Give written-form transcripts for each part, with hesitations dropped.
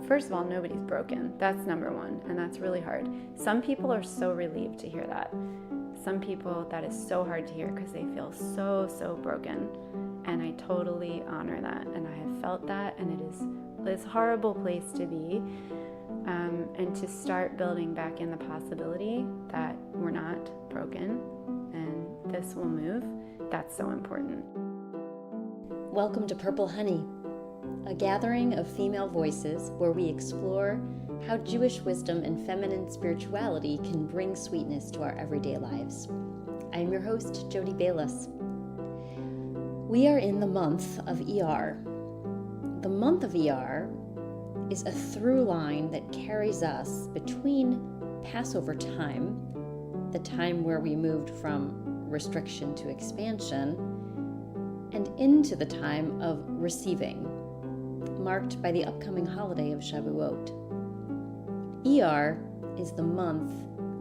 first of all, nobody's broken. That's number one, and that's really hard. Some people are so relieved to hear that. Some people, that is so hard to hear because they feel so broken. And I totally honor that, and I have felt that, and it is this horrible place to be. And to start building back in the possibility that we're not broken and this will move, that's so important. Welcome to Purple Honey, a gathering of female voices where we explore how Jewish wisdom and feminine spirituality can bring sweetness to our everyday lives. I am your host, Jody Bayless. We are in the month of Iyar. The month of Iyar is a through line that carries us between Passover time, the time where we moved from restriction to expansion, and into the time of receiving, marked by the upcoming holiday of Shavuot. Iyar is the month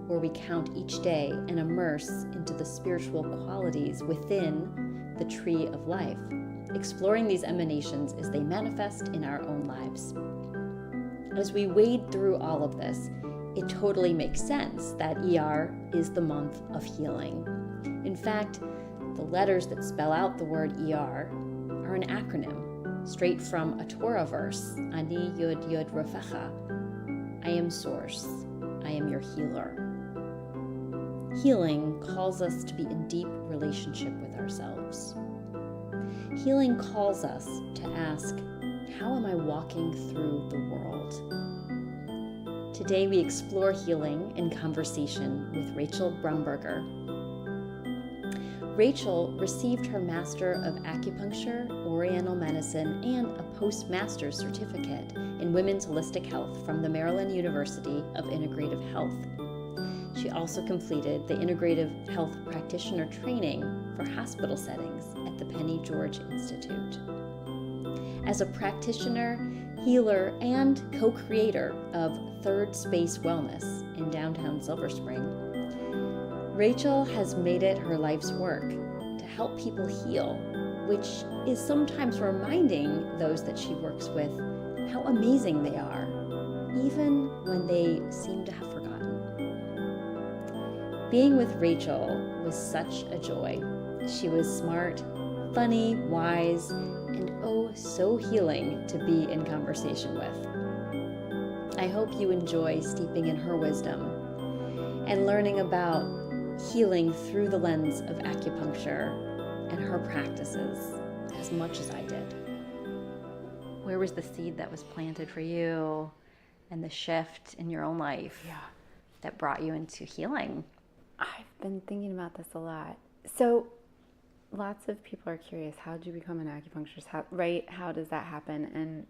where we count each day and immerse into the spiritual qualities within the tree of life, exploring these emanations as they manifest in our own lives. As we wade through all of this, it totally makes sense that Iyar is the month of healing. In fact, the letters that spell out the word Iyar are an acronym, straight from a Torah verse, Ani Yud Yud Rafecha, I am source, I am your healer. Healing calls us to be in deep relationship with ourselves. Healing calls us to ask, how am I walking through the world? Today we explore healing in conversation with Rachel Brumberger. Rachel received her Master of Acupuncture, Oriental Medicine, and a Postmaster's Certificate in Women's Holistic Health from the Maryland University of Integrative Health. She also completed the Integrative Health Practitioner Training for hospital settings at the Penny George Institute. As a practitioner, healer, and co-creator of Third Space Wellness in downtown Silver Spring, Rachel has made it her life's work to help people heal, which is sometimes reminding those that she works with how amazing they are, even when they seem to have forgotten. Being with Rachel was such a joy. She was smart, funny, wise, and oh, so healing to be in conversation with. I hope you enjoy steeping in her wisdom and learning about healing through the lens of acupuncture and her practices as much as I did. Where was the seed that was planted for you and the shift in your own life that brought you into healing? I've been thinking about this a lot. So lots of people are curious, how do you become an acupuncturist? How does that happen? And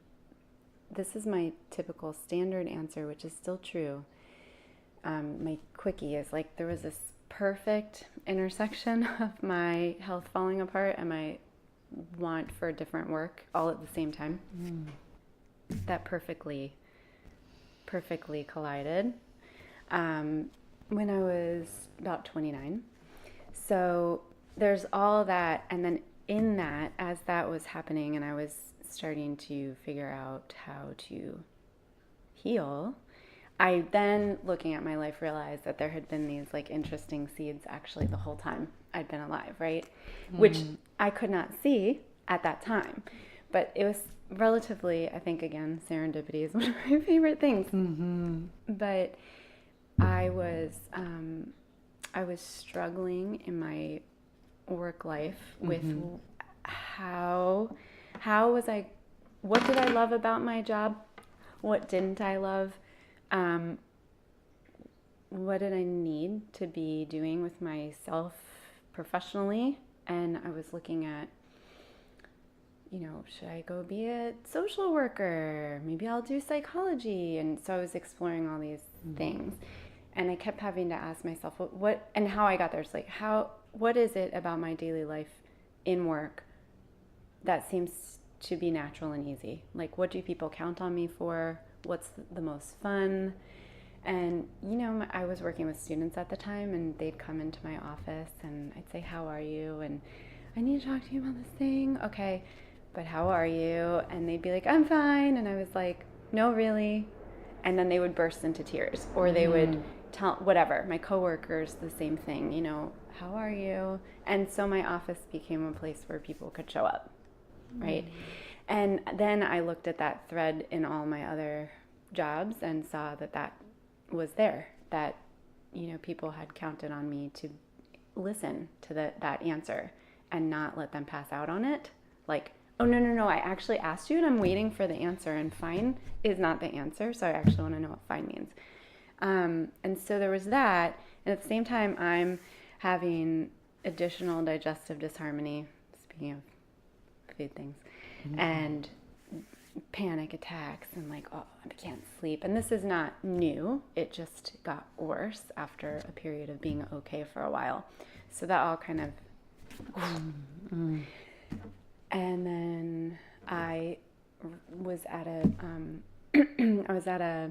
this is my typical standard answer, which is still true. My quickie is like, there was this perfect intersection of my health falling apart and my want for different work all at the same time. That perfectly collided when I was about 29. So there's all that, and then in that, as that was happening and I was starting to figure out how to heal, I then, looking at my life, realized that there had been these like interesting seeds actually the whole time I'd been alive, right? Which I could not see at that time. But it was relatively, I think, again, serendipity is one of my favorite things. But I was struggling in my work life with what did I love about my job? What didn't I love? What did I need to be doing with myself professionally? And I was looking at, should I go be a social worker? Maybe I'll do psychology. And so I was exploring all these things. And I kept having to ask myself what and how I got there. It's like, what is it about my daily life in work that seems to be natural and easy? Like, what do people count on me for? What's the most fun? And, I was working with students at the time, and they'd come into my office, and I'd say, how are you? And I need to talk to you about this thing. Okay, but how are you? And they'd be like, I'm fine. And I was like, no, really. And then they would burst into tears, or they would tell, whatever, my coworkers, the same thing, you know, how are you? And so my office became a place where people could show up, right? And then I looked at that thread in all my other jobs and saw that that was there, that, you know, people had counted on me to listen to that answer and not let them pass out on it. Like, oh, no, I actually asked you and I'm waiting for the answer, and fine is not the answer, so I actually want to know what fine means. And so there was that, and at the same time I'm having additional digestive disharmony, speaking of food things, and panic attacks, and like, oh, I can't sleep. And this is not new, it just got worse after a period of being okay for a while. So that all kind of and then I was at a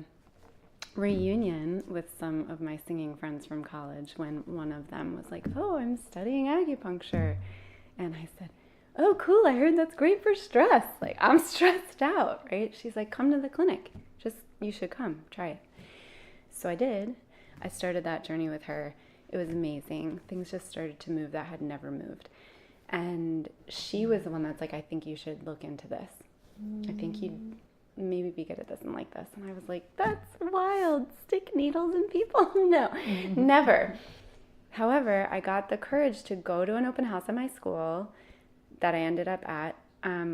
reunion with some of my singing friends from college when one of them was like, oh, I'm studying acupuncture. And I said, oh, cool, I heard that's great for stress. Like, I'm stressed out, right? She's like, come to the clinic. You should come, try it. So I did. I started that journey with her. It was amazing. Things just started to move that had never moved. And she was the one that's like, I think you should look into this. I think you'd maybe be good at this and like this. And I was like, that's wild. Stick needles in people? No, never. However, I got the courage to go to an open house at my school that I ended up at,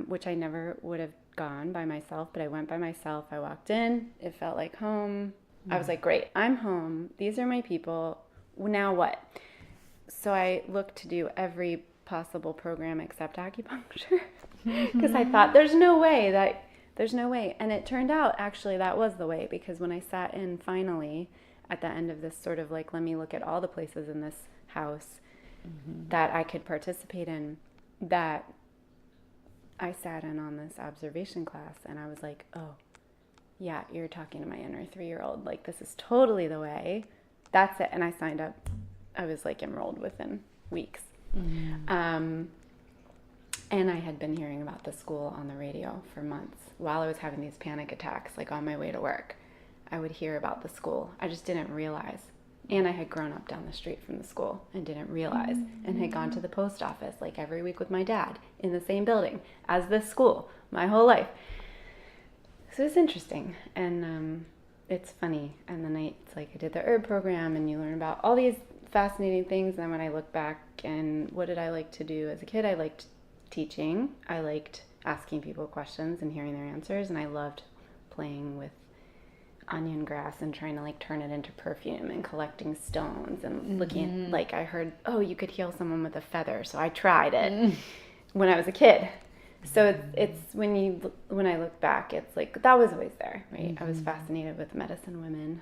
which I never would have gone by myself, but I went by myself. I walked in. It felt like home. I was like, great, I'm home. These are my people. Now what? So I looked to do every possible program except acupuncture because I thought there's no way. And it turned out actually that was the way, because when I sat in finally at the end of this sort of like, let me look at all the places in this house that I could participate in, that I sat in on this observation class and I was like, oh yeah, you're talking to my inner 3-year-old. Like, this is totally the way. That's it. And I signed up. I was like enrolled within weeks. And I had been hearing about the school on the radio for months while I was having these panic attacks, like on my way to work. I would hear about the school. I just didn't realize. And I had grown up down the street from the school and didn't realize, and had gone to the post office like every week with my dad in the same building as this school my whole life. So it's interesting, and it's funny. And then it's like I did the herb program, and you learn about all these fascinating things. And then when I look back, and what did I like to do as a kid? I liked teaching. I liked asking people questions and hearing their answers, and I loved playing with onion grass and trying to like turn it into perfume and collecting stones and looking at, like, I heard, oh, you could heal someone with a feather, so I tried it when I was a kid. So it's when I look back, it's like that was always there, right? I was fascinated with medicine women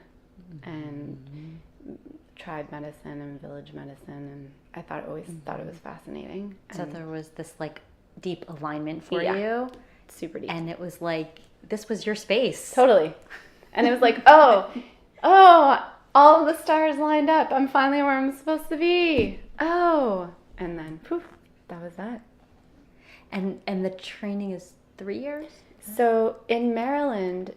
and tribe medicine and village medicine, and I thought it was fascinating. So And there was this like deep alignment for Yeah. you, super deep. and it was like this was your space. Totally. And it was like, oh, all the stars lined up. I'm finally where I'm supposed to be. Oh, and then poof, that was that. And the training is 3 years? So in Maryland,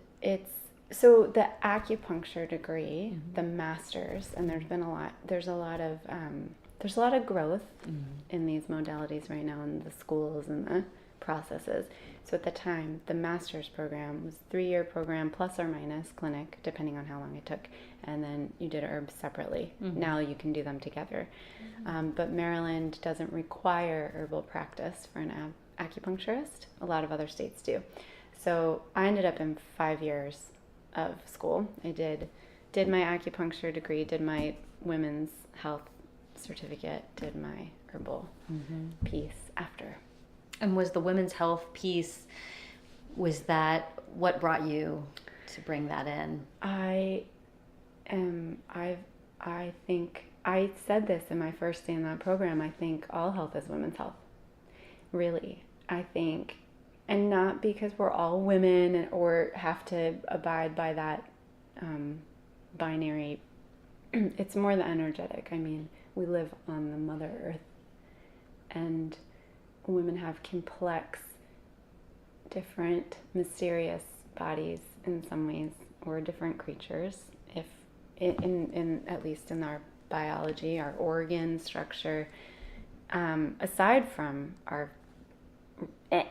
so the acupuncture degree, the master's, and there's a lot of growth in these modalities right now in the schools and the processes. So at the time, the master's program was a 3-year program plus or minus clinic, depending on how long it took. And then you did herbs separately. Now you can do them together. But Maryland doesn't require herbal practice for an acupuncturist. A lot of other states do. So I ended up in 5 years of school. I did my acupuncture degree, did my women's health certificate, did my herbal piece after. And was the women's health piece, was that what brought you to bring that in? I think I said this in my first day in that program. I think all health is women's health. Really. I think, and not because we're all women or have to abide by that binary. It's more the energetic. I mean, we live on the Mother Earth, and women have complex, different, mysterious bodies in some ways. We're different creatures, if in at least in our biology, our organ structure, aside from our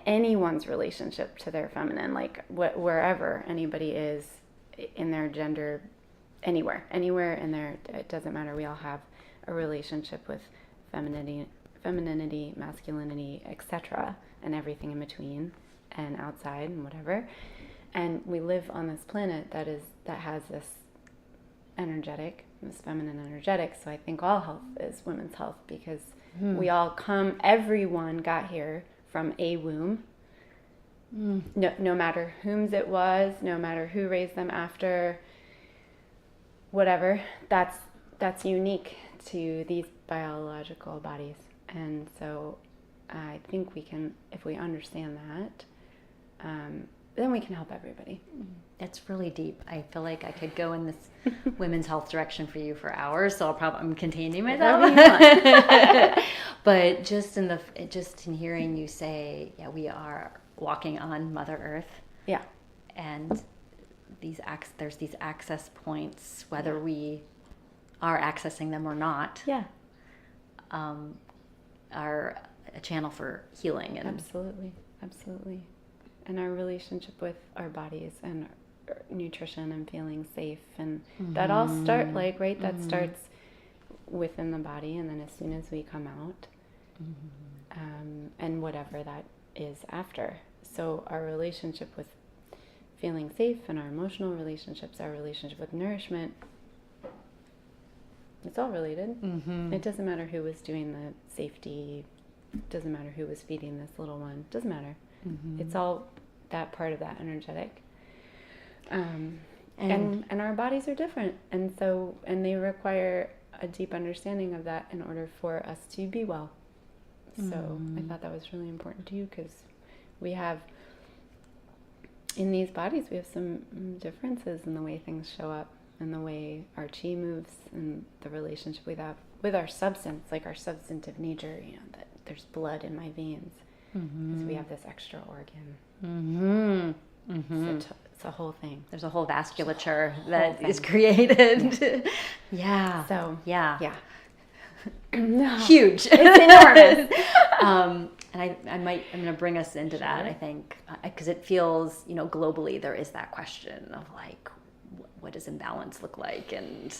anyone's relationship to their feminine, like wherever anybody is in their gender, anywhere in there, it doesn't matter. We all have a relationship with femininity, masculinity, etc., and everything in between and outside and whatever. And we live on this planet that has this feminine energetic. So I think all health is women's health, because everyone got here from a womb. No matter whom's it was, no matter who raised them after, whatever, that's unique to these biological bodies. And so I think we can, if we understand that, then we can help everybody. That's really deep. I feel like I could go in this women's health direction for you for hours, so I'm containing myself. But just in hearing you say, yeah, we are walking on Mother Earth. Yeah. And there's these access points, whether we are accessing them or not. Yeah. Are a channel for healing. And absolutely. And our relationship with our bodies and our nutrition and feeling safe, and that all that starts within the body, and then as soon as we come out, and whatever that is after. So our relationship with feeling safe and our emotional relationships, our relationship with nourishment, it's all related. It doesn't matter who was doing the safety, doesn't matter who was feeding this little one, doesn't matter. It's all that part of that energetic. And our bodies are different, and they require a deep understanding of that in order for us to be well. So I thought that was really important to you, because we have, in these bodies, we have some differences in the way things show up, and the way our chi moves, and the relationship we have with our substance, like our substantive nature, that there's blood in my veins, because we have this extra organ. It's a whole thing. There's a whole vasculature that is created. Yeah. So yeah. No. Huge. It's enormous. And I'm going to bring us into that, I think, because it feels, globally there is that question of like, what does imbalance look like? And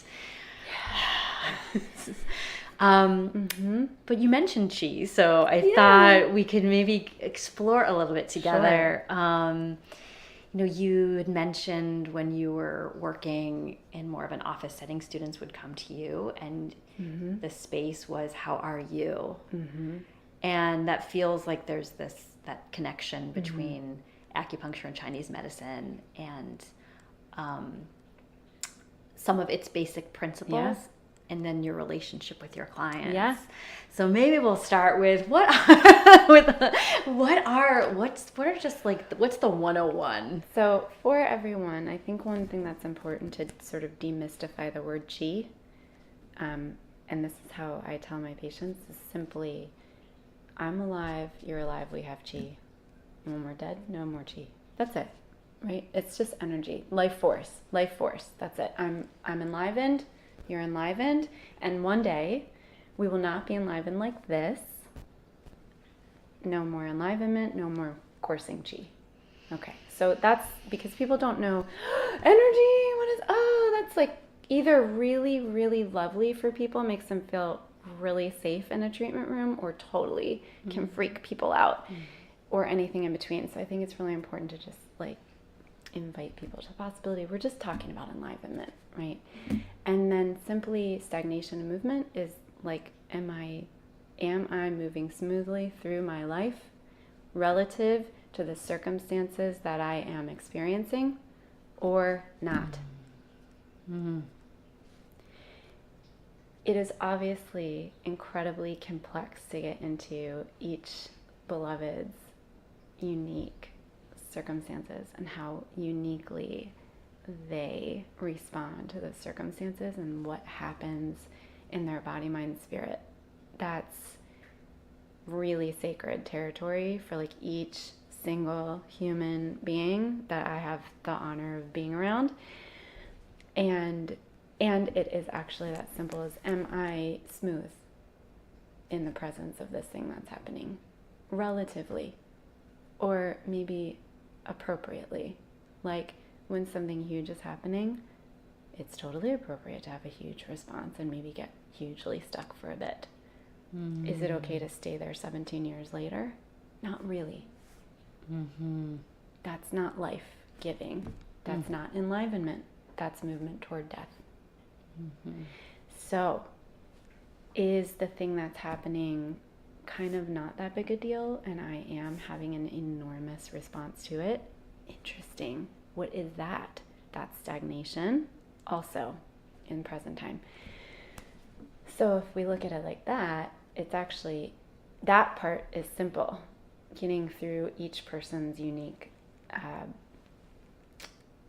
but you mentioned chi, so I thought we could maybe explore a little bit together. Sure. You had mentioned when you were working in more of an office setting, students would come to you, and the space was, how are you? And that feels like there's that connection between acupuncture and Chinese medicine, and some of its basic principles, and then your relationship with your clients. Yeah. So maybe we'll start with what's the 101? So for everyone, I think one thing that's important to sort of demystify the word chi, and this is how I tell my patients, is simply, I'm alive, you're alive, we have chi. When we're dead, no more chi. That's it, right? It's just energy, life force. That's it. I'm enlivened, you're enlivened, and one day we will not be enlivened like this. No more enlivenment, no more coursing chi. Okay, so that's because people don't know energy. That's like either really, really lovely for people, makes them feel really safe in a treatment room, or totally can freak people out, or anything in between. So I think it's really important to just like invite people to the possibility. We're just talking about enlivenment, right? And then simply stagnation and movement is like, am I moving smoothly through my life relative to the circumstances that I am experiencing, or not? It is obviously incredibly complex to get into each beloved's unique circumstances and how uniquely they respond to the circumstances and what happens in their body, mind, spirit. That's really sacred territory for like each single human being that I have the honor of being around. And it is actually that simple as, am I smooth in the presence of this thing that's happening? Relatively. Or maybe appropriately. Like when something huge is happening, it's totally appropriate to have a huge response and maybe get hugely stuck for a bit. Mm-hmm. Is it okay to stay there 17 years later? Not really. Mm-hmm. That's not life-giving. That's not enlivenment. That's movement toward death. Mm-hmm. So, is the thing that's happening kind of not that big a deal, and I am having an enormous response to it? Interesting. What is that? That's stagnation, also in present time. So if we look at it like that, it's actually, that part is simple. Getting through each person's unique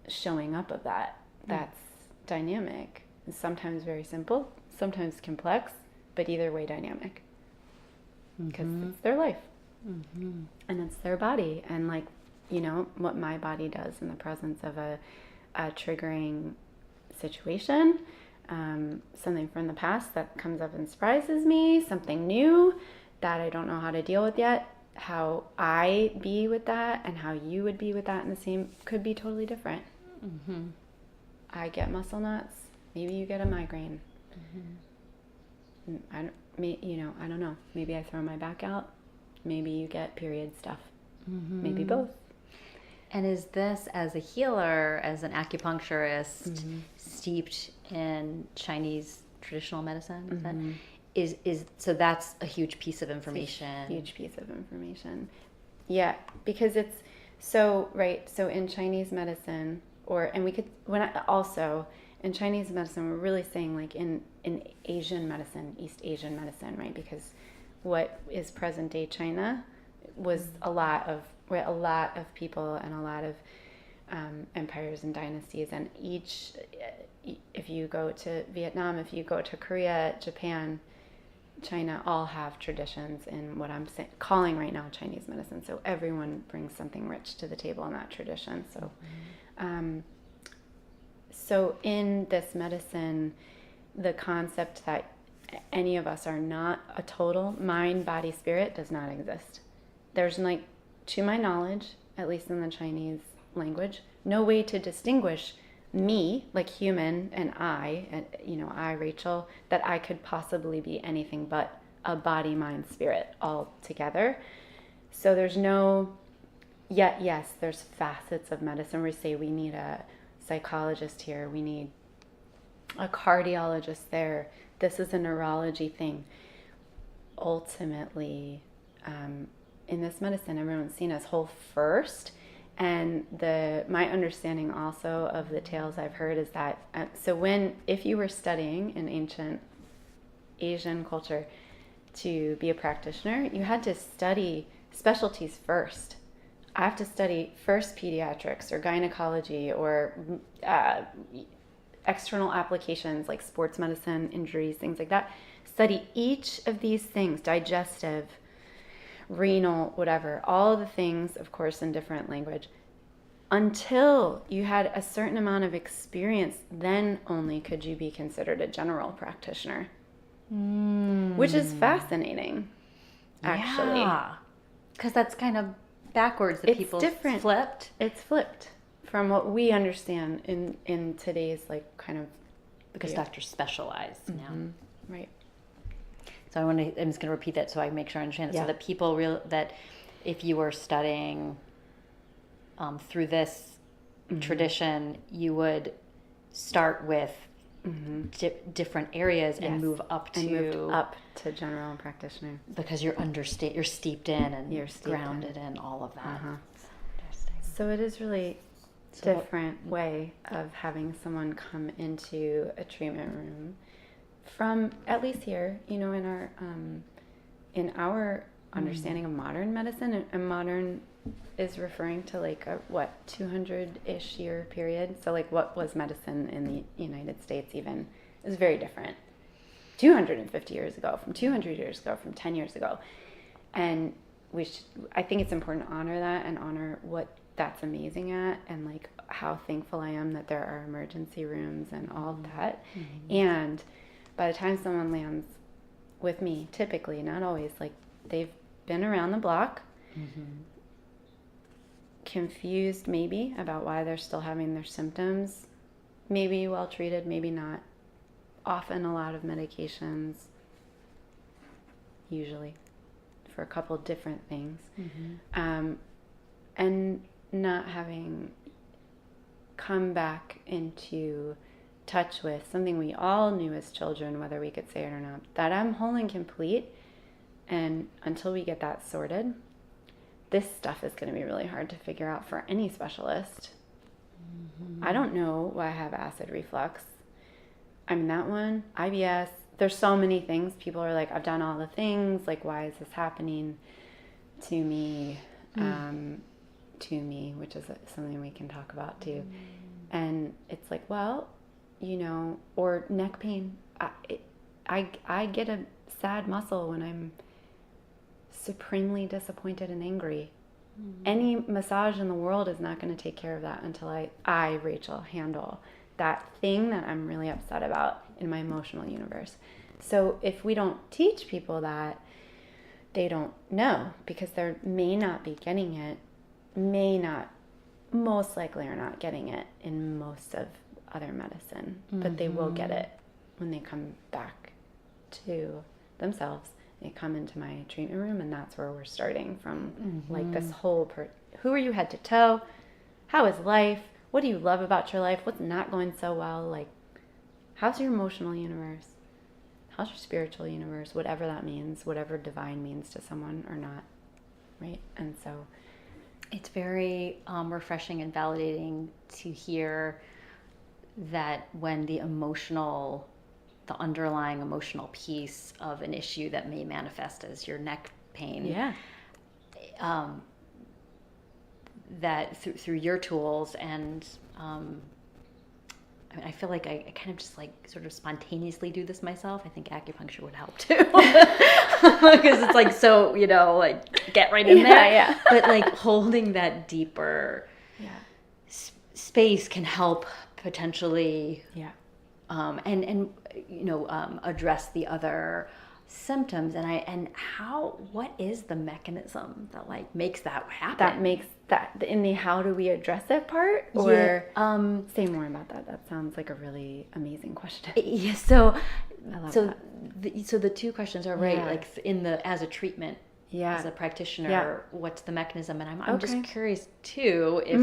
showing up of that. That's dynamic. And sometimes very simple, sometimes complex, but either way dynamic. Because it's their life. Mm-hmm. And it's their body. And like, you know, what my body does in the presence of a triggering situation, something from the past that comes up and surprises me, something new that I don't know how to deal with yet, how I be with that and how you would be with that in the same could be totally different. Mm-hmm. I get muscle knots. Maybe you get a migraine. Mm-hmm. I don't know. Maybe I throw my back out. Maybe you get period stuff. Mm-hmm. Maybe both. And is this, as a healer, as an acupuncturist, steeped in Chinese traditional medicine? So that's a huge piece of information. Huge piece of information. Yeah, because it's so right. So in Chinese medicine, in Chinese medicine, we're really saying like in Asian medicine, East Asian medicine, right? Because what is present day China was a lot of people and a lot of empires and dynasties, and each, if you go to Vietnam, if you go to Korea, Japan, China, all have traditions in what I'm calling right now Chinese medicine. So everyone brings something rich to the table in that tradition. So, so in this medicine, the concept that any of us are not a total mind, body, spirit does not exist. There's like, to my knowledge, at least in the Chinese language, no way to distinguish me, like human, and I, Rachel, that I could possibly be anything but a body, mind, spirit all together. So there's no, yet yes, there's facets of medicine where we say we need a psychologist here, we need a cardiologist there, this is a neurology thing. Ultimately, in this medicine, everyone's seen as whole first. And my understanding also of the tales I've heard is that, if you were studying in ancient Asian culture to be a practitioner, you had to study specialties first. I have to study first pediatrics or gynecology or external applications like sports medicine, injuries, things like that. Study each of these things, digestive, renal, whatever, all the things, of course, in different language, until you had a certain amount of experience. Then only could you be considered a general practitioner, which is fascinating, actually. Yeah, because that's kind of backwards. That people different. Flipped. It's flipped from what we understand in today's kind of because doctors specialize now, right? So I'm just going to repeat that so I make sure I understand it. Yeah. So that people that if you were studying through this tradition, you would start with different areas and move up to general practitioner because you're steeped in and you're grounded in all of that. Uh-huh. So it is really different way of having someone come into a treatment room. From at least here, in our understanding of modern medicine, and modern is referring to like a 200-ish year period. So like what was medicine in the United States even is very different. 250 years ago, from 200 years ago, from 10 years ago, and I think it's important to honor that and honor what that's amazing at, and like how thankful I am that there are emergency rooms and all of that. And by the time someone lands with me, typically, not always, like they've been around the block, confused maybe about why they're still having their symptoms, maybe well treated, maybe not, often a lot of medications, usually for a couple different things, and not having come back into touch with something we all knew as children, whether we could say it or not, that I'm whole and complete. And until we get that sorted, this stuff is going to be really hard to figure out for any specialist. I don't know why I have acid reflux. I mean, that one, IBS, there's so many things. People are like, I've done all the things. Like, why is this happening to me? Which is something we can talk about too. And it's like, well, you know, or neck pain. I get a sad muscle when I'm supremely disappointed and angry. Any massage in the world is not going to take care of that until I, Rachel, handle that thing that I'm really upset about in my emotional universe. So if we don't teach people that, they don't know, because they may not be getting it, most likely are not getting it in most of other medicine, but they will get it when they come back to themselves. They come into my treatment room, and that's where we're starting from. Like this whole who are you head to toe? How is life? What do you love about your life? What's not going so well? Like, how's your emotional universe? How's your spiritual universe? Whatever that means, whatever divine means to someone or not, right? And so it's very refreshing and validating to hear that when the underlying emotional piece of an issue that may manifest as your neck pain, that through your tools and I mean, I feel like I kind of just like sort of spontaneously do this myself. I think acupuncture would help too, because it's like, so, you know, like get right in there. Yeah. But like holding that deeper space can help potentially, and you know, address the other symptoms. What is the mechanism that like makes that happen? That makes that in the how do we address it part, or say more about that. That sounds like a really amazing question. Yeah. So the two questions are right. Like as a treatment, as a practitioner, what's the mechanism? And I'm just curious too if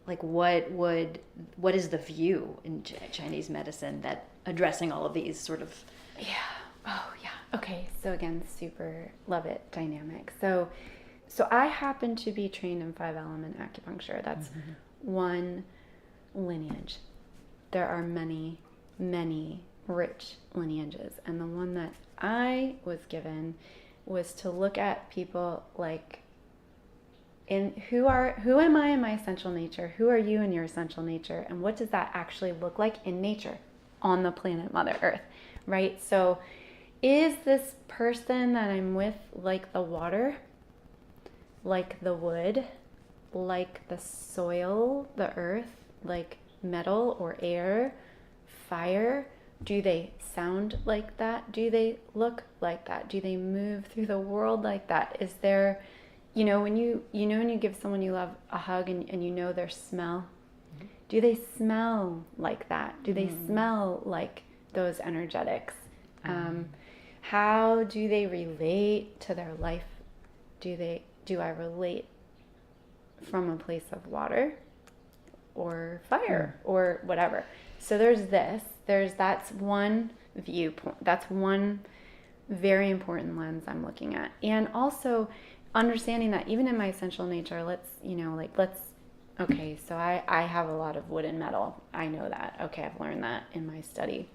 like what is the view in Chinese medicine that addressing all of these sort of Okay, so again, super love it dynamic. So I happen to be trained in 5-element acupuncture. That's one lineage. There are many, many rich lineages, and the one that I was given was to look at people like who am I in my essential nature? Who are you in your essential nature? And what does that actually look like in nature on the planet Mother Earth, right? So is this person that I'm with like the water, like the wood, like the soil, the earth, like metal or air, fire? Do they sound like that? Do they look like that? Do they move through the world like that? Is there, when you give someone you love a hug and you know their smell, do they smell like that? Do they smell like those energetics? How do they relate to their life? Do I relate from a place of water or fire or whatever? So that's one viewpoint. That's one very important lens I'm looking at. And also understanding that even in my essential nature, okay, so I have a lot of wood and metal. I know that. Okay, I've learned that in my study.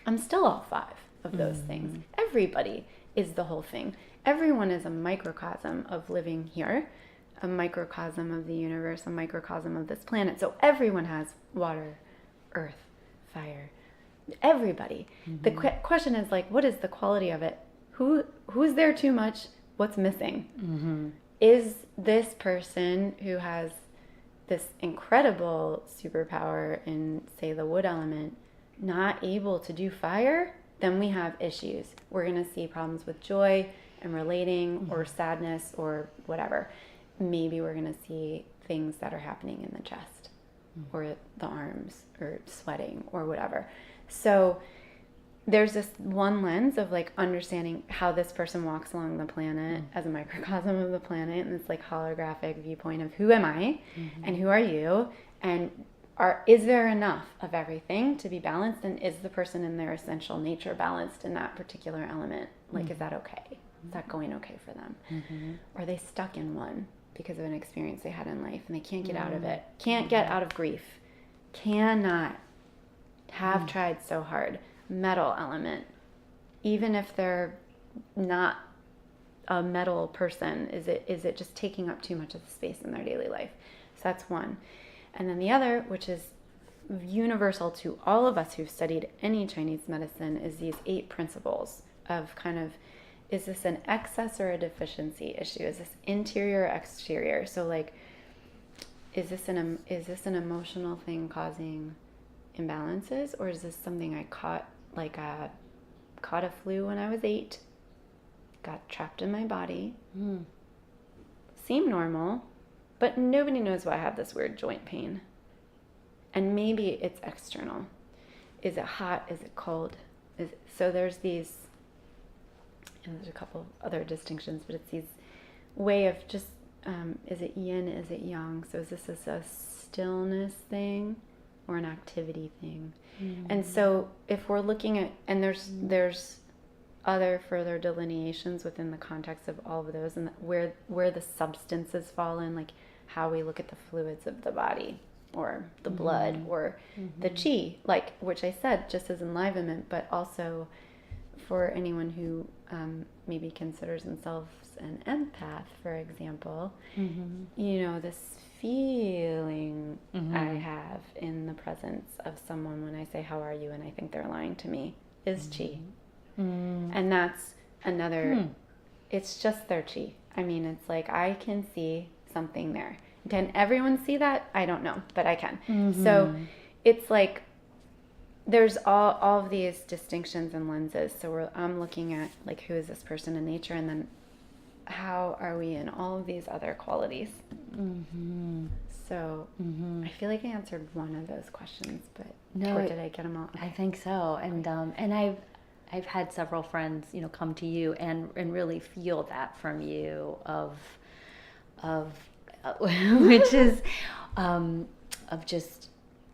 I'm still all 5 of those things. Everybody is the whole thing. Everyone is a microcosm of living here, a microcosm of the universe, a microcosm of this planet. So everyone has water, earth, fire. Everybody. The question is like, what is the quality of it? Who's there too much? what's missing? Is this person who has this incredible superpower in, say, the wood element, not able to do fire? Then we have issues. We're going to see problems with joy and relating, or sadness, or whatever. Maybe we're going to see things that are happening in the chest, or the arms, or sweating, or whatever. So there's this one lens of like understanding how this person walks along the planet as a microcosm of the planet, and this like holographic viewpoint of who am I and who are you, and is there enough of everything to be balanced, and is the person in their essential nature balanced in that particular element? Like, is that okay? Is that going okay for them? Or are they stuck in one because of an experience they had in life and they can't get out of it? Can't get out of grief. Cannot. Have tried so hard. Metal element. Even if they're not a metal person, is it just taking up too much of the space in their daily life? So that's one. And then the other, which is universal to all of us who've studied any Chinese medicine, is these 8 principles of kind of, is this an excess or a deficiency issue? Is this interior or exterior? So like, is this an emotional thing causing imbalances, or is this something I caught a flu when I was 8, got trapped in my body, seemed normal, but nobody knows why I have this weird joint pain. And maybe it's external. Is it hot? Is it cold? So there's these, and there's a couple other distinctions, but it's these way of just, is it yin, is it yang? So is this a stillness thing or an activity thing? And so if we're looking at, and there's other further delineations within the context of all of those, and where the substances fall in, like how we look at the fluids of the body, or the blood, or the chi, like, which I said just as enlivenment, but also for anyone who maybe considers themselves an empath, for example, this feeling I have in the presence of someone when I say, how are you? And I think they're lying to me, is chi. And that's another, it's just their chi. I mean, it's like, I can see something there. Can everyone see that? I don't know, but I can. So it's like, there's all of these distinctions and lenses. So I'm looking at like, who is this person in nature? And then how are we in all of these other qualities? So I feel like I answered one of those questions, but or did I get them all? Okay. I think so. And I've had several friends, come to you and really feel that from you of which is of just,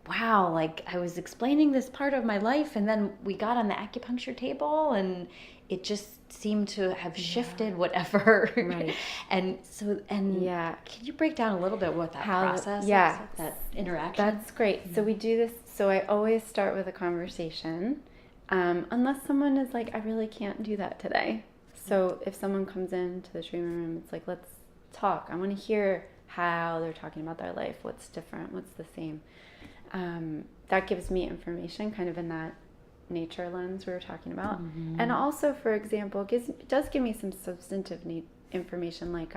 wow, like I was explaining this part of my life, and then we got on the acupuncture table and it just seemed to have shifted whatever. Right. And can you break down a little bit what that process is? That interaction? That's great. So we do this. So I always start with a conversation, unless someone is like, I really can't do that today. So if someone comes into the treatment room, it's like, let's talk. I want to hear how they're talking about their life. What's different? What's the same? That gives me information kind of in that nature lens we were talking about. And also, for example, does give me some substantive information, like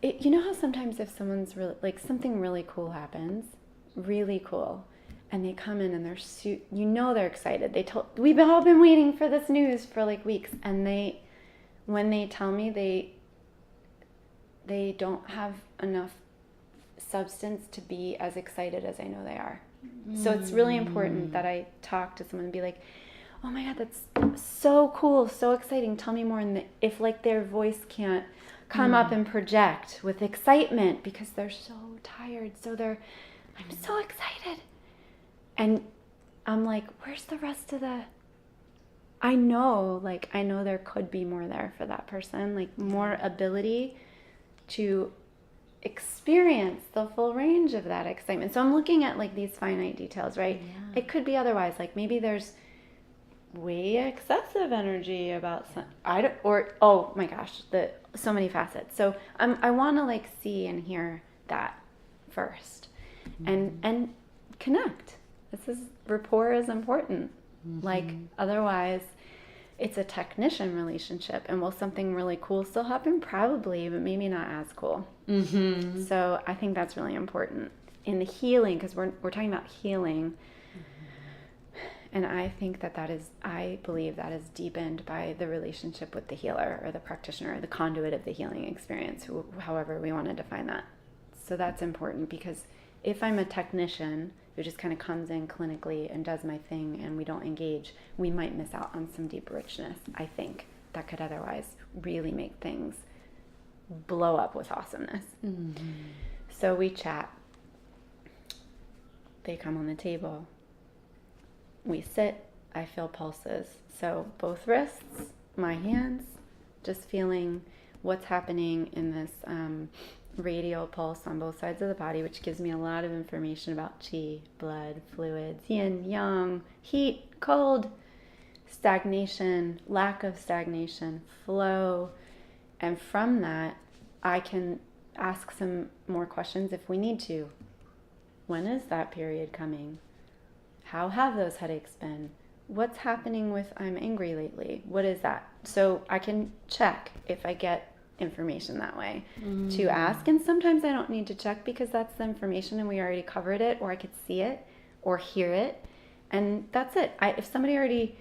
you know how sometimes if someone's really, like, something really cool happens, really cool, and they come in and they're they're excited. We've all been waiting for this news for like weeks, and when they tell me they don't have enough substance to be as excited as I know they are. So it's really important that I talk to someone and be like, oh my God, that's so cool, so exciting. Tell me more. And if like their voice can't come up and project with excitement because they're so tired, I'm so excited. And I'm like, where's the rest of I know there could be more there for that person, like more ability to experience the full range of that excitement. So I'm looking at like these finite details, right? Yeah. It could be otherwise. Like maybe there's way excessive energy about oh my gosh, so many facets. So I want to like see and hear that first, and connect. Rapport is important. Like otherwise, it's a technician relationship. And will something really cool still happen? Probably, but maybe not as cool. Mm-hmm. So I think that's really important in the healing, because we're talking about healing. And I think I believe that is deepened by the relationship with the healer or the practitioner, or the conduit of the healing experience, however we want to define that. So that's important, because if I'm a technician who just kind of comes in clinically and does my thing and we don't engage, we might miss out on some deep richness, I think, that could otherwise really make things blow up with awesomeness. Mm-hmm. So we chat. They come on the table. We sit, I feel pulses. So both wrists, my hands, just feeling what's happening in this radial pulse on both sides of the body, which gives me a lot of information about chi, blood, fluids, yin, yang, heat, cold, stagnation, lack of stagnation, flow. And from that, I can ask some more questions if we need to. When is that period coming? How have those headaches been? What's happening with I'm angry lately? What is that? So I can check if I get information that way to ask. And sometimes I don't need to check because that's the information and we already covered it, or I could see it or hear it. And that's it. If somebody already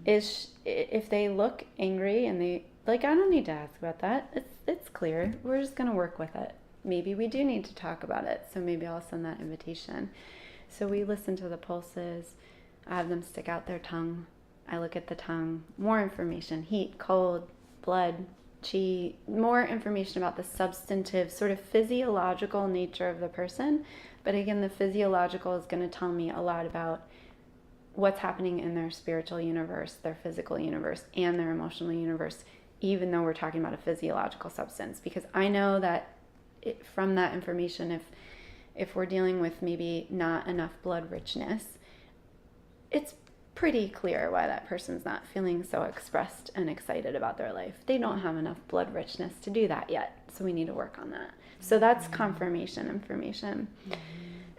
if they look angry and they, like, I don't need to ask about that. It's clear. We're just going to work with it. Maybe we do need to talk about it. So maybe I'll send that invitation. So we listen to the pulses. I have them stick out their tongue. I look at the tongue. More information, heat, cold, blood, chi, more information about the substantive sort of physiological nature of the person. But again, the physiological is going to tell me a lot about what's happening in their spiritual universe, their physical universe, and their emotional universe, even though we're talking about a physiological substance. Because I know that from that information, if we're dealing with maybe not enough blood richness, it's pretty clear why that person's not feeling so expressed and excited about their life. They don't have enough blood richness to do that yet. So we need to work on that. So that's confirmation information.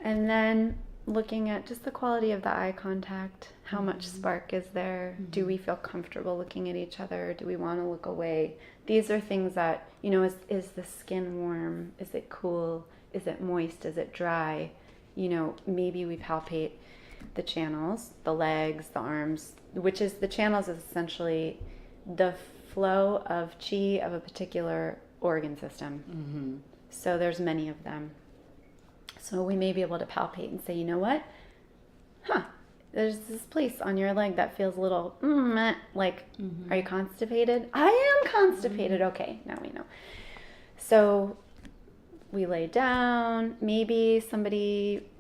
And then looking at just the quality of the eye contact. How much spark is there? Do we feel comfortable looking at each other? Do we want to look away? These are things that, is the skin warm? Is it cool? Is it moist? Is it dry? Maybe we palpate the channels, the legs, the arms, which is the channels is essentially the flow of chi of a particular organ system. Mm-hmm. So there's many of them. So we may be able to palpate and say, you know what? There's this place on your leg that feels a little, are you constipated? I am constipated. Okay, now we know. So we lay down. Maybe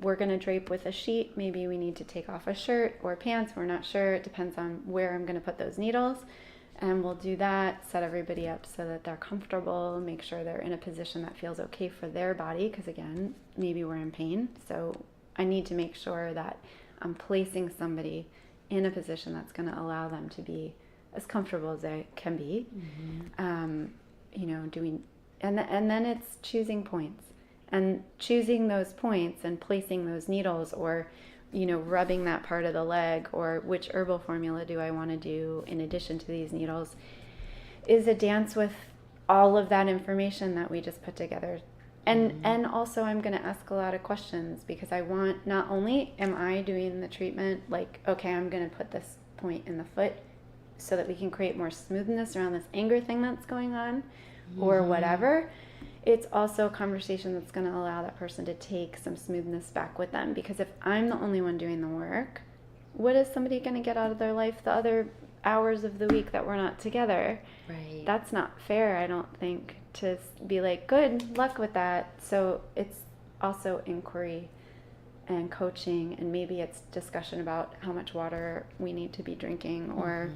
we're going to drape with a sheet. Maybe we need to take off a shirt or pants. We're not sure. It depends on where I'm going to put those needles. And we'll do that, set everybody up so that they're comfortable, make sure they're in a position that feels okay for their body. Because again, maybe we're in pain. So I need to make sure that I'm placing somebody in a position that's going to allow them to be as comfortable as they can be. And then it's choosing points and choosing those points and placing those needles, or rubbing that part of the leg, or which herbal formula do I want to do in addition to these needles, is a dance with all of that information that we just put together. And also I'm going to ask a lot of questions, because I want, not only am I doing the treatment, like, okay, I'm going to put this point in the foot so that we can create more smoothness around this anger thing that's going on, or whatever. It's also a conversation that's going to allow that person to take some smoothness back with them. Because if I'm the only one doing the work, what is somebody going to get out of their life the other hours of the week that we're not together? Right. That's not fair, I don't think, to be like, good luck with that. So it's also inquiry and coaching, and maybe it's discussion about how much water we need to be drinking, or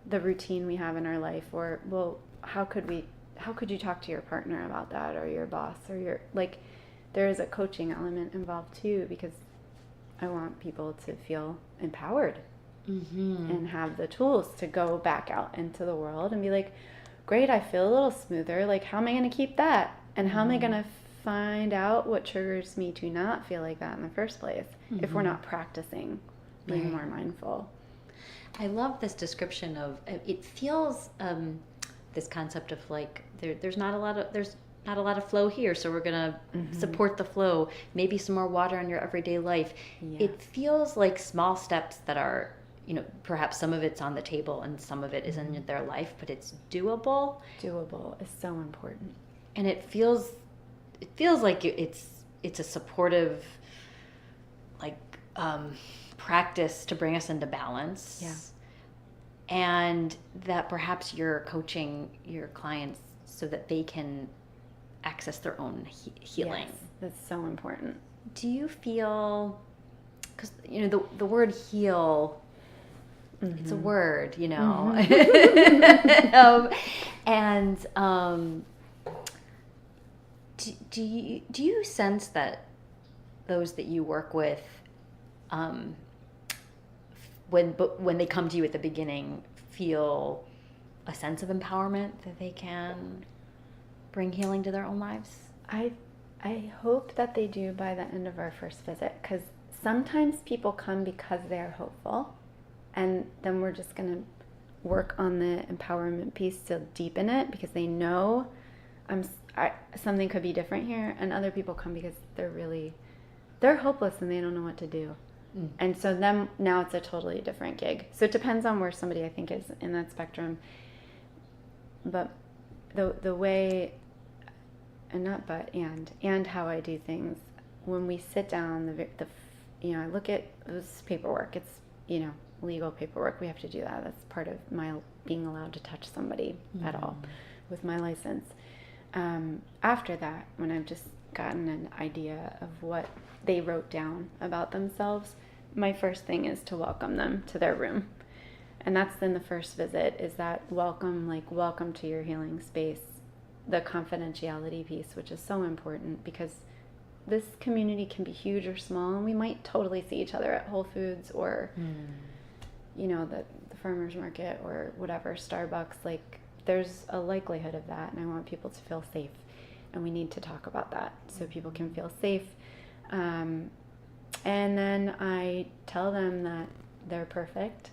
the routine we have in our life, or, well, how could you talk to your partner about that, or your boss, or there is a coaching element involved too, because I want people to feel empowered and have the tools to go back out into the world and be like, great, I feel a little smoother. Like, how am I going to keep that? And how am I going to find out what triggers me to not feel like that in the first place if we're not practicing being more mindful? I love this description of it feels this concept of like there's not a lot of flow here, so we're gonna support the flow. Maybe some more water in your everyday life. Yeah. It feels like small steps that are, perhaps some of it's on the table and some of it isn't in their life, but it's doable. Doable is so important. And it feels like it's a supportive, like, practice to bring us into balance. Yeah. And that perhaps you're coaching your clients so that they can access their own healing. Yes, that's so important. Do you feel, because the word heal, it's a word, and do you sense that those that you work with, when they come to you at the beginning, feel a sense of empowerment that they can bring healing to their own lives? I hope that they do by the end of our first visit, because sometimes people come because they're hopeful, and then we're just going to work on the empowerment piece to deepen it, because they know something could be different here. And other people come because they're hopeless and they don't know what to do. And so now it's a totally different gig. So it depends on where somebody, I think, is in that spectrum. But the way, and how I do things, when we sit down, I look at this paperwork. It's, legal paperwork. We have to do that. That's part of my being allowed to touch somebody at all with my license. After that, when I've just gotten an idea of what they wrote down about themselves, my first thing is to welcome them to their room. And that's then the first visit, is that welcome to your healing space, the confidentiality piece, which is so important, because this community can be huge or small, and we might totally see each other at Whole Foods or the farmer's market or whatever, Starbucks. Like, there's a likelihood of that, and I want people to feel safe, and we need to talk about that so people can feel safe. And then I tell them that they're perfect.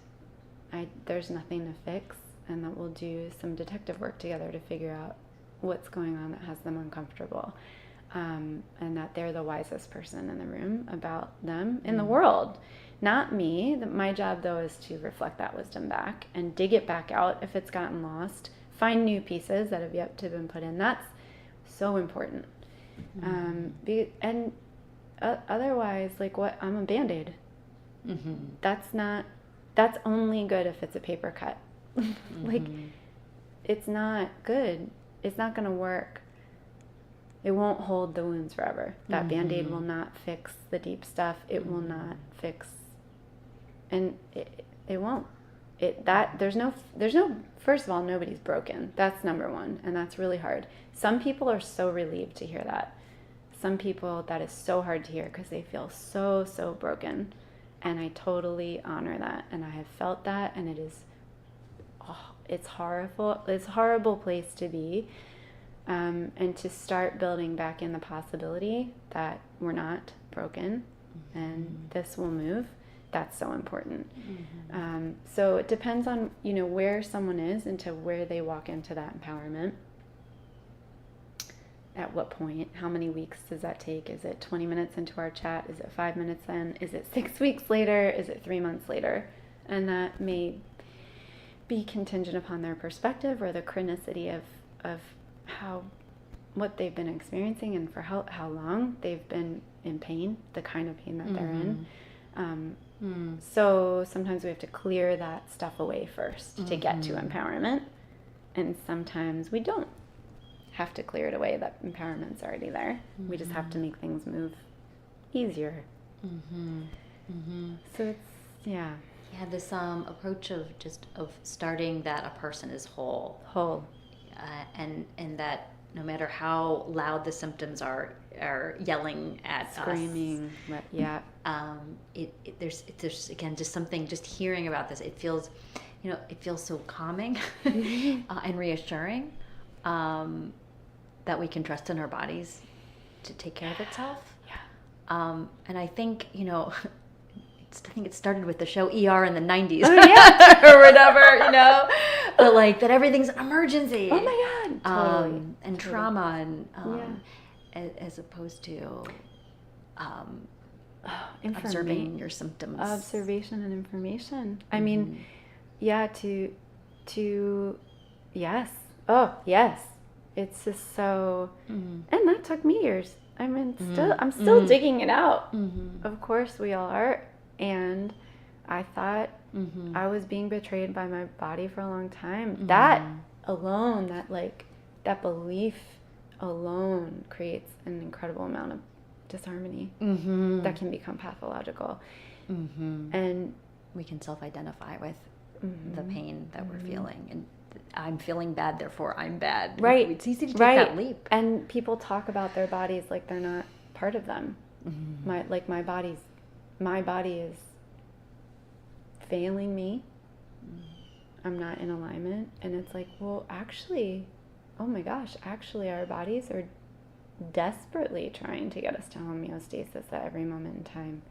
There's nothing to fix, and that we'll do some detective work together to figure out what's going on that has them uncomfortable, and that they're the wisest person in the room about them in the world. Not me. My job, though, is to reflect that wisdom back and dig it back out if it's gotten lost, find new pieces that have yet to been put in. That's so important. Otherwise, I'm a Band-Aid. That's only good if it's a paper cut. It's not good. It's not going to work. It won't hold the wounds forever. That Band-Aid will not fix the deep stuff. It will not fix, and it won't. There's no, first of all, nobody's broken. That's number one, and that's really hard. Some people are so relieved to hear that. Some people, that is so hard to hear, because they feel so broken. And I totally honor that, and I have felt that, and it's horrible. It's a horrible place to be, and to start building back in the possibility that we're not broken, and this will move. That's so important. So it depends on where someone is and to where they walk into that empowerment. At what point? How many weeks does that take? Is it 20 minutes into our chat? Is it 5 minutes in? Is it 6 weeks later? Is it 3 months later? And that may be contingent upon their perspective or the chronicity of what they've been experiencing, and for how long they've been in pain, the kind of pain that they're in. So sometimes we have to clear that stuff away first to get to empowerment, and sometimes we don't have to clear it away. That empowerment's already there. We just have to make things move easier. So it's this approach of starting that a person is whole, and that no matter how loud the symptoms are yelling at screaming, us, there's again just something, just hearing about this, it feels so calming and reassuring, that we can trust in our bodies to take care of itself. And I think I think it started with the show Iyar in the 90s. Oh, yeah. Or whatever, but like that everything's an emergency. Oh my God. Totally. And trauma and as opposed to observing your symptoms. Observation and information. I mean, yeah, to yes. Oh, yes. It's just so, and that took me years. I mean, I'm still digging it out. Of course we all are. And I thought I was being betrayed by my body for a long time. That alone, that belief alone creates an incredible amount of disharmony that can become pathological. And we can self-identify with the pain that we're feeling. And I'm feeling bad, therefore I'm bad. Right. It's easy to take that leap. And people talk about their bodies like they're not part of them. My body is failing me. I'm not in alignment. And it's like, well, actually, oh my gosh, actually our bodies are desperately trying to get us to homeostasis at every moment in time.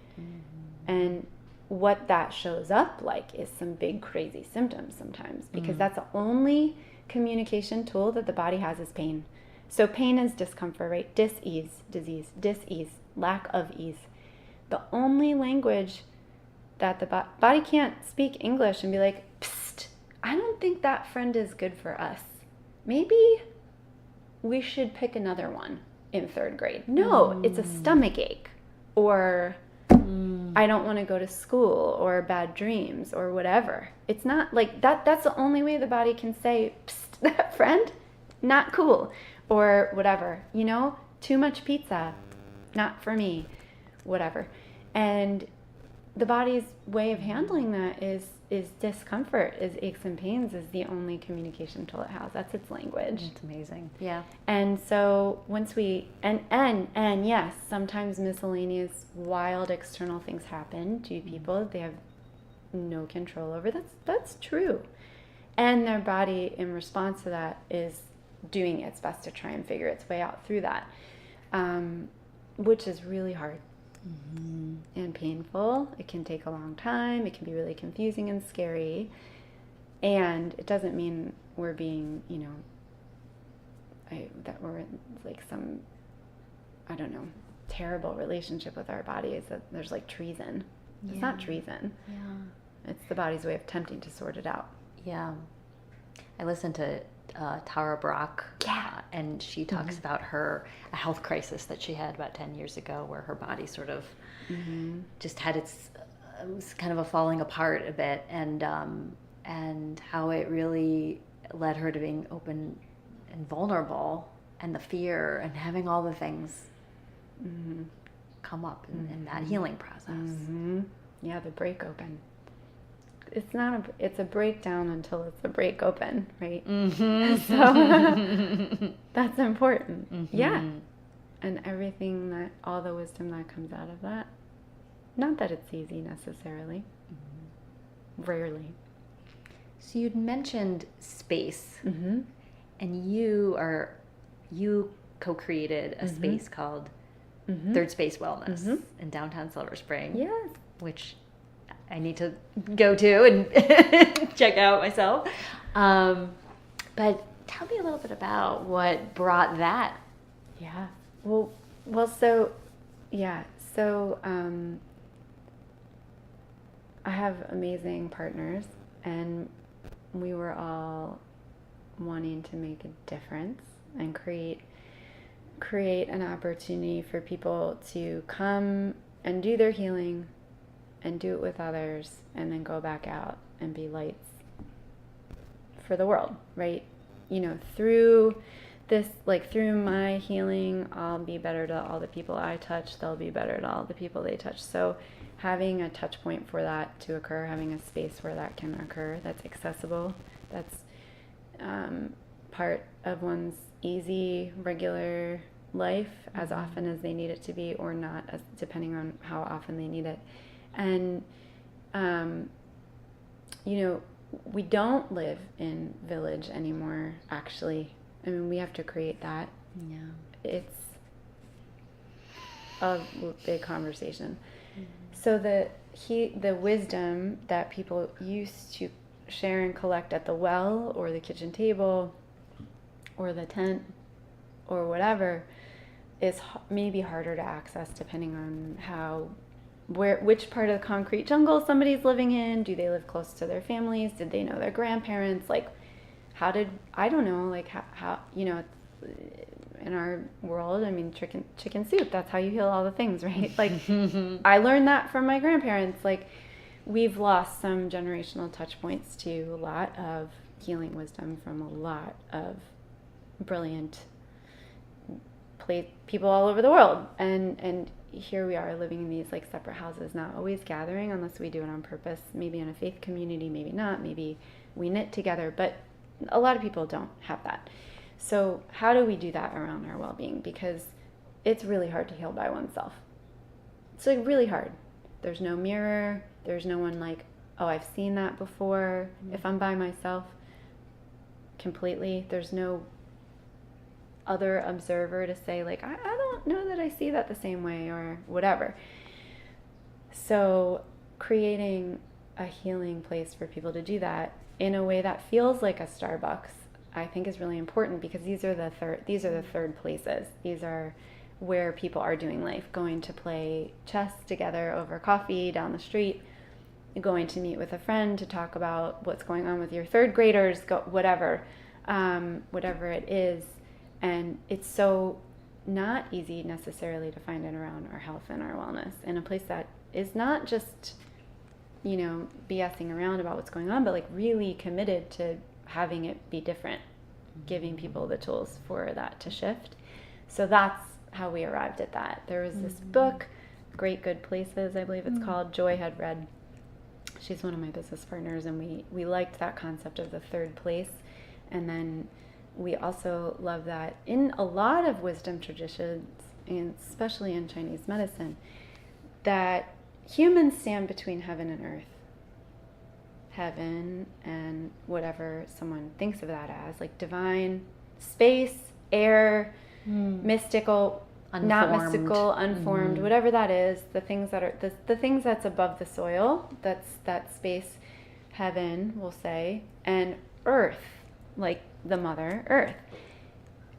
And what that shows up like is some big crazy symptoms sometimes, because that's the only communication tool that the body has is pain. So pain is discomfort, right? Dis-ease, disease, dis-ease, lack of ease. The only language that the body can't speak English and be like, psst, I don't think that friend is good for us. Maybe we should pick another one in 3rd grade. No, it's a stomach ache, or I don't want to go to school, or bad dreams, or whatever. It's not like that. That's the only way the body can say, psst, that friend, not cool, or whatever, too much pizza, not for me, whatever. And the body's way of handling that is discomfort, is aches and pains, is the only communication tool it has. That's its language. It's amazing. Yeah. And so once we, and yes, sometimes miscellaneous wild external things happen to people that they have no control over. That's true. And their body, in response to that, is doing its best to try and figure its way out through that, which is really hard. And painful. It can take a long time. It can be really confusing and scary. And it doesn't mean we're being, that we're in like some, I don't know, terrible relationship with our bodies, that there's like treason. It's not treason. Yeah. It's the body's way of attempting to sort it out. Yeah. I listened to Tara Brach, and she talks about a health crisis that she had about 10 years ago, where her body sort of just had it was kind of a falling apart a bit, and how it really led her to being open and vulnerable, and the fear and having all the things come up in that healing process. Yeah, the break open. It's a breakdown until it's a break open, right? So that's important. Yeah. And everything all the wisdom that comes out of that. Not that it's easy necessarily. Rarely. So you'd mentioned space, and you co-created a space called Third Space Wellness in downtown Silver Spring. Yes. Which I need to go to and check out myself. But tell me a little bit about what brought that. Yeah. Well, so I have amazing partners, and we were all wanting to make a difference and create an opportunity for people to come and do their healing and do it with others, and then go back out and be lights for the world, right? Through this, through my healing, I'll be better to all the people I touch, they'll be better to all the people they touch. So having a touch point for that to occur, having a space where that can occur, that's accessible, that's part of one's easy, regular life, as often as they need it to be, or not, depending on how often they need it. And, we don't live in village anymore, actually. I mean, we have to create that. Yeah. It's a big conversation. So the wisdom that people used to share and collect at the well or the kitchen table or the tent or whatever is maybe harder to access depending on which part of the concrete jungle somebody's living in. Do they live close to their families? Did they know their grandparents? Like, I don't know, like how in our world, I mean, chicken soup, that's how you heal all the things, right? Like, I learned that from my grandparents. Like, we've lost some generational touch points to a lot of healing wisdom from a lot of brilliant people all over the world. And here we are living in these like separate houses, not always gathering unless we do it on purpose, maybe in a faith community, maybe not, maybe we knit together, but a lot of people don't have that. So how do we do that around our well-being? Because it's really hard to heal by oneself. It's like really hard. There's no mirror. There's no one like, oh, I've seen that before. If I'm by myself completely, there's no other observer to say like, I don't know that I see that the same way or whatever. So creating a healing place for people to do that in a way that feels like a Starbucks, I think is really important, because these are the third places. These are where people are doing life, going to play chess together over coffee down the street, going to meet with a friend to talk about what's going on with your third graders, whatever it is. And it's so not easy necessarily to find it around our health and our wellness in a place that is not just, BSing around about what's going on, but like really committed to having it be different, giving people the tools for that to shift. So that's how we arrived at that. There was this book, Great Good Places, I believe it's called, Joy had read. She's one of my business partners, and we liked that concept of the third place. And then we also love that in a lot of wisdom traditions, and especially in Chinese medicine, that humans stand between heaven and earth. Heaven and whatever someone thinks of that as, like divine, space, air, mystical, unformed. Not mystical, unformed, whatever that is, the things that are the things that's above the soil, that's that space, heaven, we'll say, and earth, like the mother earth,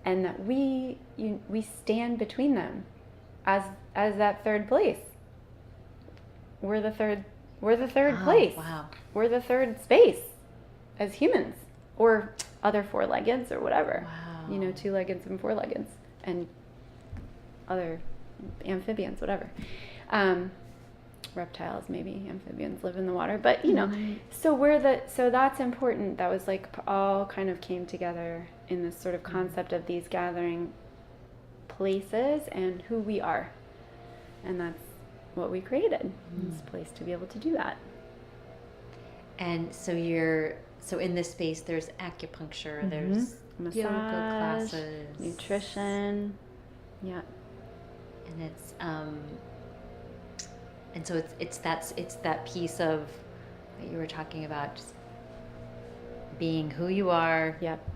and that we stand between them as that third place. We're the third place. Wow. We're the third space as humans, or other four-leggeds or whatever. Wow. Two-leggeds and four-leggeds and other amphibians, whatever. Reptiles, maybe amphibians live in the water, but so that's important. That was like all kind of came together in this sort of concept of these gathering places and who we are. And that's what we created, this place to be able to do that. And so in this space there's acupuncture, there's massage, yoga classes, nutrition, yeah, and it's and so it's that piece of what you were talking about, just being who you are. Yep.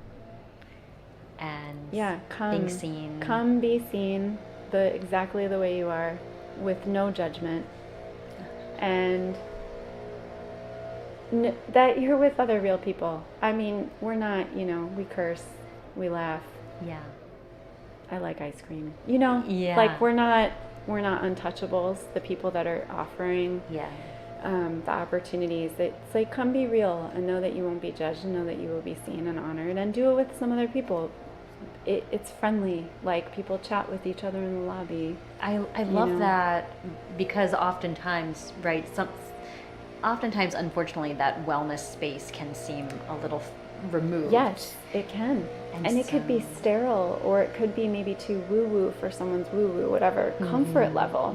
And being seen. Come be seen exactly the way you are, with no judgment, and that you're with other real people. I mean, we're not, we curse, we laugh. Yeah. I like ice cream. Yeah. Like we're not untouchables. The people that are offering the opportunities, it's like, come be real and know that you won't be judged, and know that you will be seen and honored, and do it with some other people. It's friendly, like people chat with each other in the lobby. I love that, because oftentimes, right, oftentimes, unfortunately, that wellness space can seem a little removed. Yes, it can. And it could be sterile, or it could be maybe too woo-woo for someone's woo-woo, whatever comfort level.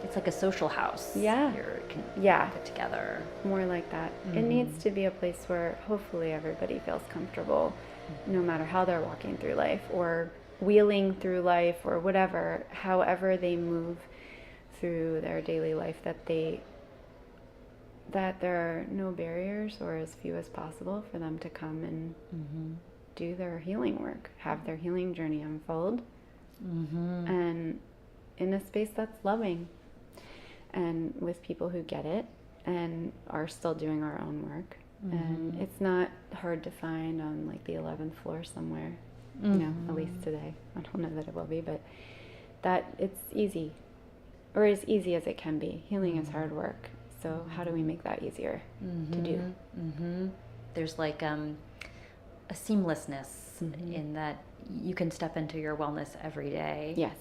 It's like a social house. Yeah. Put together. More like that. It needs to be a place where hopefully everybody feels comfortable, no matter how they're walking through life, or wheeling through life, or whatever, however they move through their daily life, that there are no barriers, or as few as possible, for them to come and do their healing work, have their healing journey unfold, and in a space that's loving. and with people who get it and are still doing our own work. And it's not hard to find on like the 11th floor somewhere, you know, at least today. I don't know that it will be, but that it's easy, or as easy as it can be. Healing is hard work. So how do we make that easier to do? There's like a seamlessness in that you can step into your wellness every day. Yes.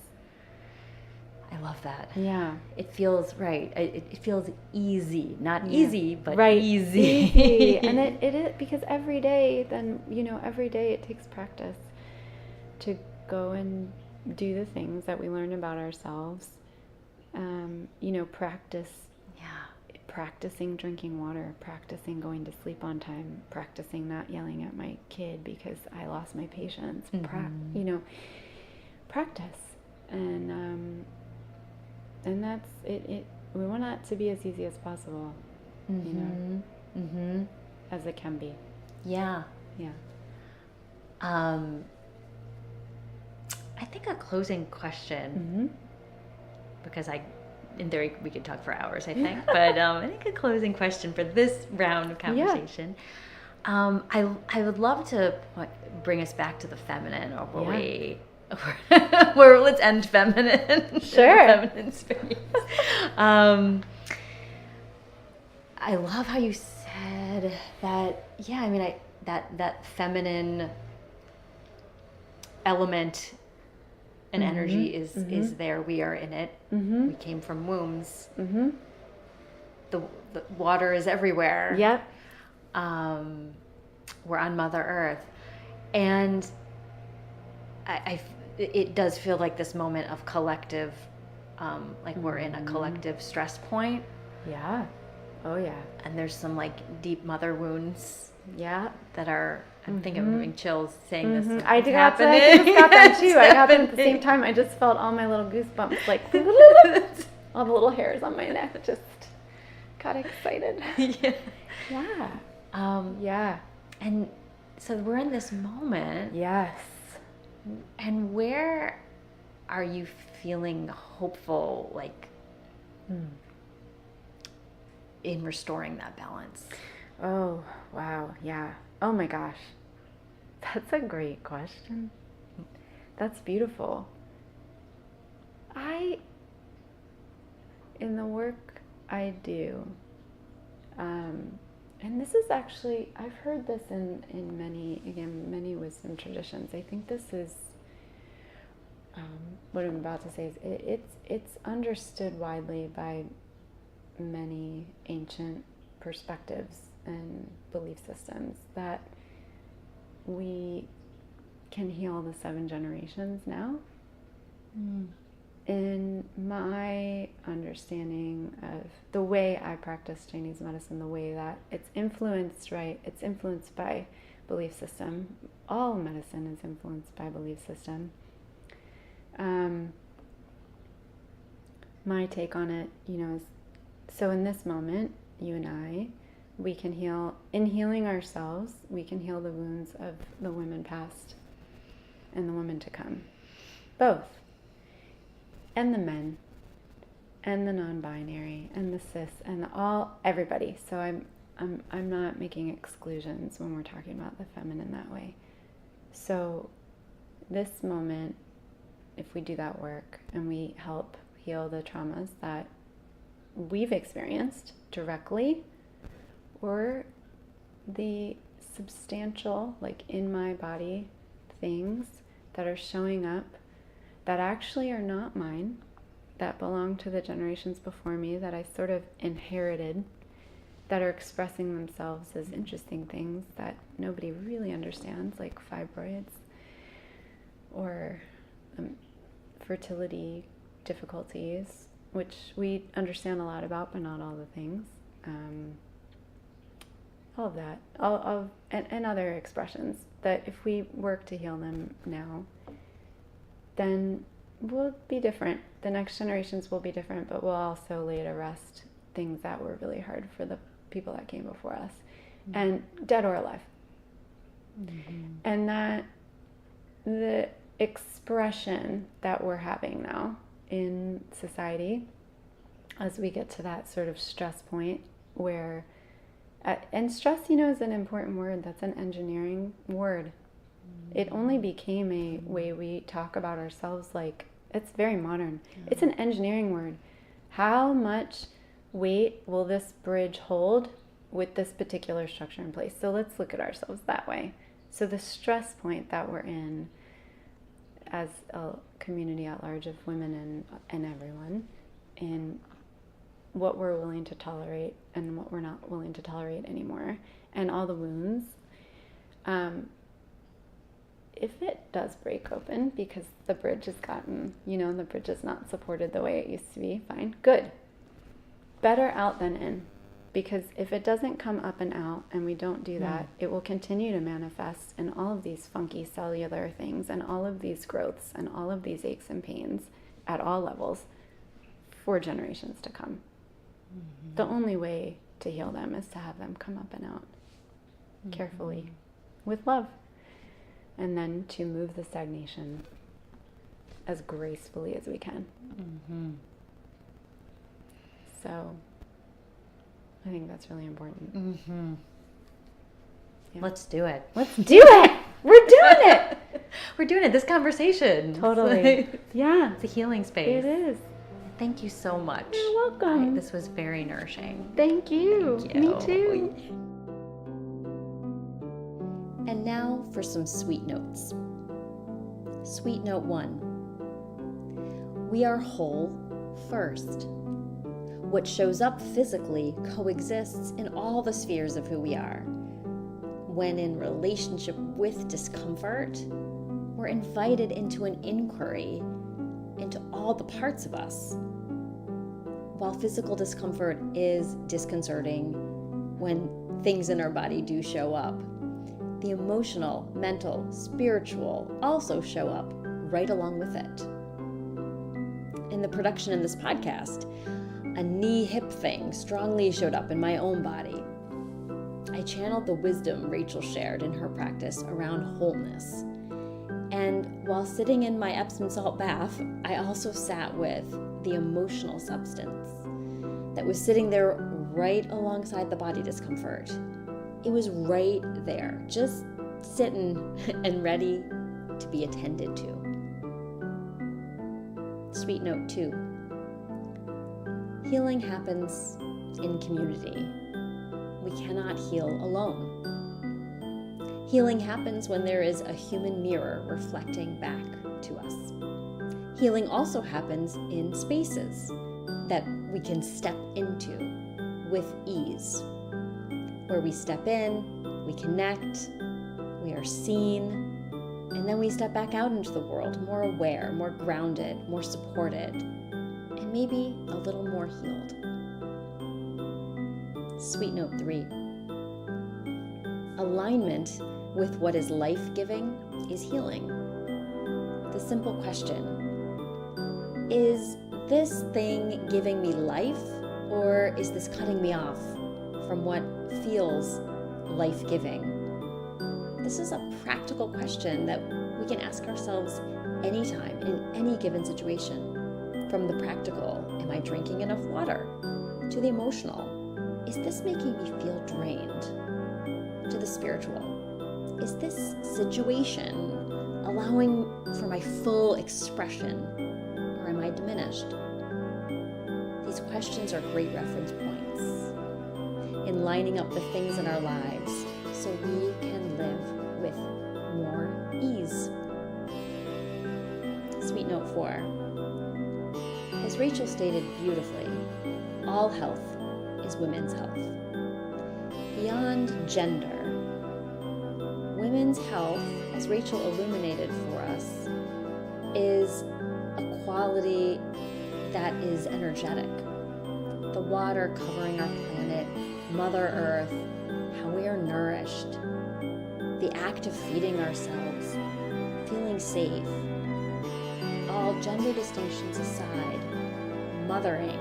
I love that. Yeah. It feels right. It feels easy. Not easy, but easy. Easy. And it is, because every day, then, you know, every day it takes practice to go and do the things that we learn about ourselves. You know, practicing drinking water, practicing going to sleep on time, practicing not yelling at my kid because I lost my patience. You know, practice. And that's it. We want it to be as easy as possible, you know, as it can be. Yeah. Yeah. I think a closing question, because in theory, we could talk for hours, I think, but I think a closing question for this round of conversation. I would love to bring us back to the feminine, or where let's end feminine. Sure. Feminine space. I love how you said that. Yeah, I mean, that feminine element and energy is there. We are in it. We came from wombs. The water is everywhere. Yep. We're on Mother Earth, and it does feel like this moment of collective, like we're in a collective stress point. Yeah. Oh yeah. And there's some like deep mother wounds. Yeah. That are. I'm thinking I'm having chills saying this. I just got that too. I got them at the same time. I just felt all my little goosebumps, like all the little hairs on my neck. Just got excited. Yeah. Yeah. Yeah. And so we're in this moment. Yes. And where are you feeling hopeful, like, in restoring that balance? Oh, wow. Yeah. Oh my gosh. That's a great question. That's beautiful. In the work I do, and this is actually, I've heard this in many wisdom traditions. I think this is, what I'm about to say is, it's understood widely by many ancient perspectives and belief systems that we can heal the 7 generations now. In my understanding of the way I practice Chinese medicine, the way that it's influenced, right? It's influenced by belief system. All medicine is influenced by belief system. My take on it, you know, is, so in this moment, you and I, we can heal, in healing ourselves, we can heal the wounds of the women past and the women to come. Both. And the men, and the non-binary, and the cis, and everybody. So I'm not making exclusions when we're talking about the feminine that way. So this moment, if we do that work and we help heal the traumas that we've experienced directly, or the substantial, like in my body, things that are showing up that actually are not mine, that belong to the generations before me, that I sort of inherited, that are expressing themselves as interesting things that nobody really understands, like fibroids or fertility difficulties, which we understand a lot about, but not all the things. All of that, and other expressions that if we work to heal them now, then we'll be different. The next generations will be different, but we'll also lay to rest things that were really hard for the people that came before us, and dead or alive. And that the expression that we're having now in society as we get to that sort of stress point where, and stress, is an important word. That's an engineering word. It only became a way we talk about ourselves, like it's very modern. It's an engineering word. How much weight will this bridge hold with this particular structure in place? So let's look at ourselves that way. So the stress point that we're in as a community at large of women and everyone, and what we're willing to tolerate and what we're not willing to tolerate anymore, and all the wounds. If it does break open because the bridge has gotten, the bridge is not supported the way it used to be, fine, good. Better out than in. Because if it doesn't come up and out and we don't do that, it will continue to manifest in all of these funky cellular things and all of these growths and all of these aches and pains at all levels for generations to come. Mm-hmm. The only way to heal them is to have them come up and out carefully with love. And then to move the stagnation as gracefully as we can. Mm-hmm. So I think that's really important. Mm-hmm. Yeah. Let's do it. Let's do it. We're doing it. We're doing it. This conversation. Totally. Yeah. It's a healing space. It is. Thank you so much. You're welcome. This was very nourishing. Thank you. Thank you. Me too. And now for some sweet notes. Sweet note 1. We are whole first. What shows up physically coexists in all the spheres of who we are. When in relationship with discomfort, we're invited into an inquiry into all the parts of us. While physical discomfort is disconcerting when things in our body do show up, the emotional, mental, spiritual also show up right along with it. In the production of this podcast, a knee-hip thing strongly showed up in my own body. I channeled the wisdom Rachel shared in her practice around wholeness. And while sitting in my Epsom salt bath, I also sat with the emotional substance that was sitting there right alongside the body discomfort. It was right there, just sitting and ready to be attended to. Sweet note 2. Healing happens in community. We cannot heal alone. Healing happens when there is a human mirror reflecting back to us. Healing also happens in spaces that we can step into with ease. Where we step in, we connect, we are seen, and then we step back out into the world more aware, more grounded, more supported, and maybe a little more healed. Sweet note 3. Alignment with what is life-giving is healing. The simple question, is this thing giving me life, or is this cutting me off from what feels life-giving? This is a practical question that we can ask ourselves anytime, in any given situation. From the practical, am I drinking enough water? To the emotional, is this making me feel drained? To the spiritual, is this situation allowing for my full expression, or am I diminished? These questions are great reference points in lining up the things in our lives so we can live with more ease. Sweet note 4. As Rachel stated beautifully, all health is women's health. Beyond gender, women's health, as Rachel illuminated for us, is a quality that is energetic. The water covering our planet, Mother Earth, how we are nourished, the act of feeding ourselves, feeling safe. All gender distinctions aside, mothering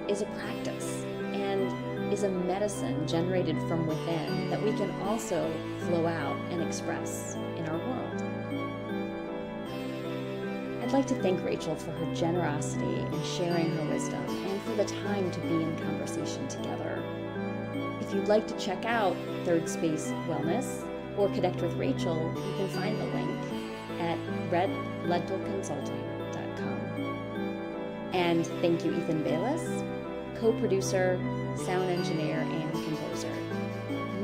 is a practice and is a medicine generated from within that we can also flow out and express in our world. I'd like to thank Rachel for her generosity in sharing her wisdom and for the time to be in conversation together. If you'd like to check out Third Space Wellness or connect with Rachel, you can find the link at redlentilconsulting.com. And thank you, Ethan Bayless, co-producer, sound engineer, and composer.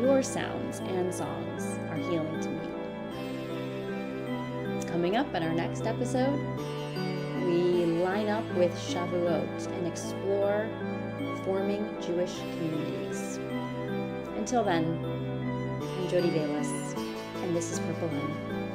Your sounds and songs are healing to me. Coming up in our next episode, we line up with Shavuot and explore forming Jewish communities. Until then, I'm Jody Bayless, and this is Purple Honey.